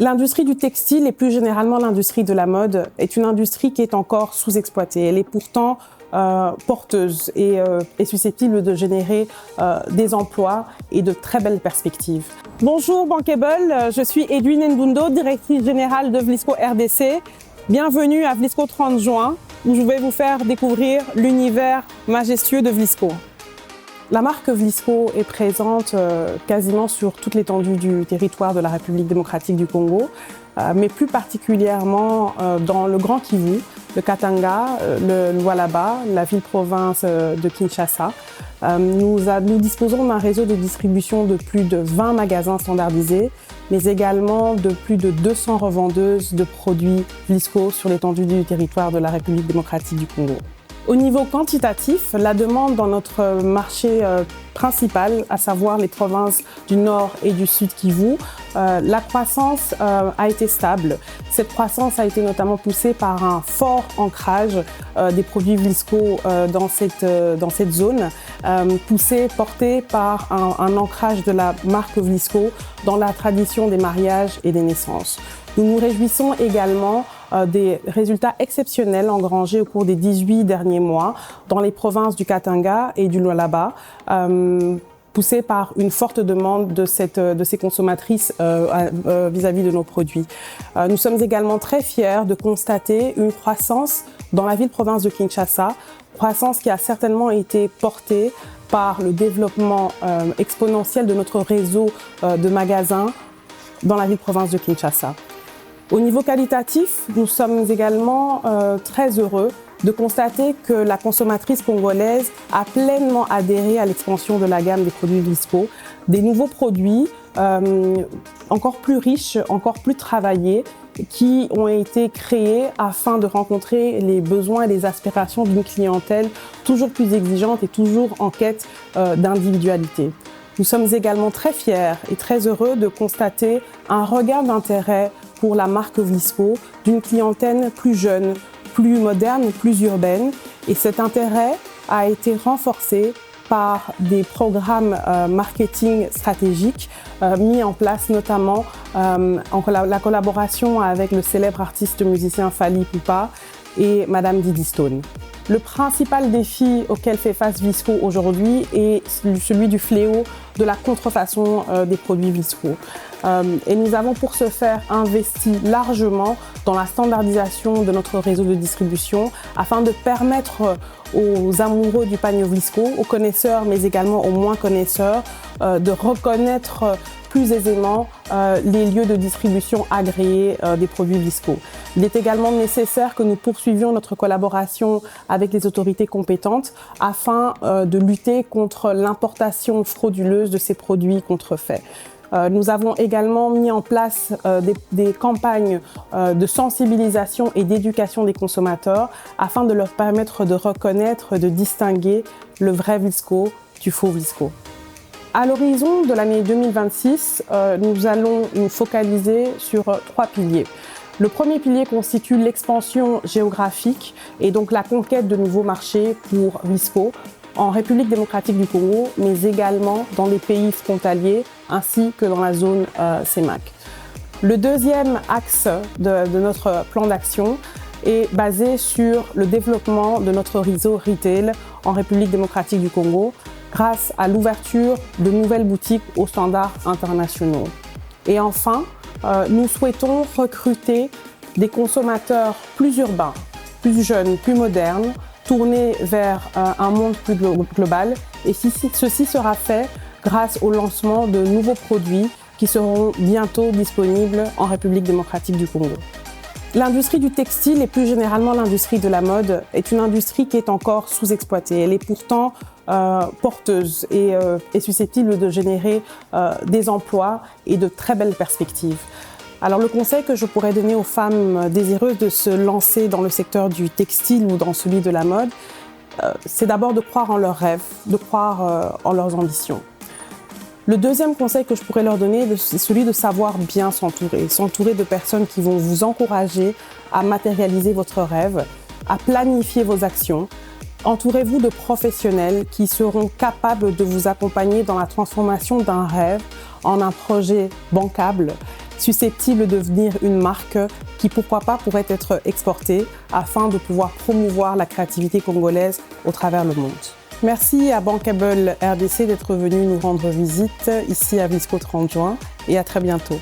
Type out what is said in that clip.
L'industrie du textile et plus généralement l'industrie de la mode est une industrie qui est encore sous-exploitée. Elle est pourtant porteuse et susceptible de générer des emplois et de très belles perspectives. Bonjour Bankable, je suis Edwine Ndundo, directrice générale de Vlisco RDC. Bienvenue à Vlisco 30 juin où je vais vous faire découvrir l'univers majestueux de Vlisco. La marque Vlisco est présente quasiment sur toute l'étendue du territoire de la République démocratique du Congo, mais plus particulièrement dans le Grand Kivu, le Katanga, le Lualaba, la ville-province de Kinshasa. Nous disposons d'un réseau de distribution de plus de 20 magasins standardisés, mais également de plus de 200 revendeuses de produits Vlisco sur l'étendue du territoire de la République démocratique du Congo. Au niveau quantitatif, la demande dans notre marché principal, à savoir les provinces du Nord et du Sud Kivu, la croissance a été stable. Cette croissance a été notamment poussée par un fort ancrage des produits Vlisco dans cette zone, porté par un ancrage de la marque Vlisco dans la tradition des mariages et des naissances. Nous nous réjouissons également des résultats exceptionnels engrangés au cours des 18 derniers mois dans les provinces du Katanga et du Lualaba, poussés par une forte demande de ces consommatrices vis-à-vis de nos produits. Nous sommes également très fiers de constater une croissance dans la ville-province de Kinshasa, croissance qui a certainement été portée par le développement exponentiel de notre réseau de magasins dans la ville-province de Kinshasa. Au niveau qualitatif, nous sommes également très heureux de constater que la consommatrice congolaise a pleinement adhéré à l'expansion de la gamme des produits Vlisco, des nouveaux produits encore plus riches, encore plus travaillés, qui ont été créés afin de rencontrer les besoins et les aspirations d'une clientèle toujours plus exigeante et toujours en quête d'individualité. Nous sommes également très fiers et très heureux de constater un regain d'intérêt pour la marque Vlisco d'une clientèle plus jeune, plus moderne, plus urbaine. Et cet intérêt a été renforcé par des programmes marketing stratégiques mis en place notamment la collaboration avec le célèbre artiste musicien Fally Ipupa et Madame Didi Stone. Le principal défi auquel fait face Vlisco aujourd'hui est celui du fléau de la contrefaçon des produits Vlisco. Et nous avons pour ce faire investi largement dans la standardisation de notre réseau de distribution afin de permettre aux amoureux du panier Vlisco, aux connaisseurs mais également aux moins connaisseurs, de reconnaître plus aisément les lieux de distribution agréés des produits Vlisco. Il est également nécessaire que nous poursuivions notre collaboration avec les autorités compétentes afin de lutter contre l'importation frauduleuse de ces produits contrefaits. Nous avons également mis en place des campagnes de sensibilisation et d'éducation des consommateurs afin de leur permettre de reconnaître, de distinguer le vrai Vlisco du faux Vlisco. À l'horizon de l'année 2026, nous allons nous focaliser sur 3 piliers. Le premier pilier constitue l'expansion géographique et donc la conquête de nouveaux marchés pour Vlisco en République démocratique du Congo, mais également dans les pays frontaliers ainsi que dans la zone CEMAC. Le deuxième axe de notre plan d'action est basé sur le développement de notre réseau retail en République démocratique du Congo grâce à l'ouverture de nouvelles boutiques aux standards internationaux. Et enfin, nous souhaitons recruter des consommateurs plus urbains, plus jeunes, plus modernes, tournés vers un monde plus global. Et ceci sera fait grâce au lancement de nouveaux produits qui seront bientôt disponibles en République démocratique du Congo. L'industrie du textile et plus généralement l'industrie de la mode est une industrie qui est encore sous-exploitée. Elle est pourtant porteuse et susceptible de générer des emplois et de très belles perspectives. Alors le conseil que je pourrais donner aux femmes désireuses de se lancer dans le secteur du textile ou dans celui de la mode, c'est d'abord de croire en leurs rêves, de croire en leurs ambitions. Le deuxième conseil que je pourrais leur donner, c'est celui de savoir bien s'entourer de personnes qui vont vous encourager à matérialiser votre rêve, à planifier vos actions. Entourez-vous de professionnels qui seront capables de vous accompagner dans la transformation d'un rêve en un projet bancable susceptible de devenir une marque qui, pourquoi pas, pourrait être exportée afin de pouvoir promouvoir la créativité congolaise au travers le monde. Merci à Bankable RDC d'être venu nous rendre visite ici à Visco 30 juin et à très bientôt.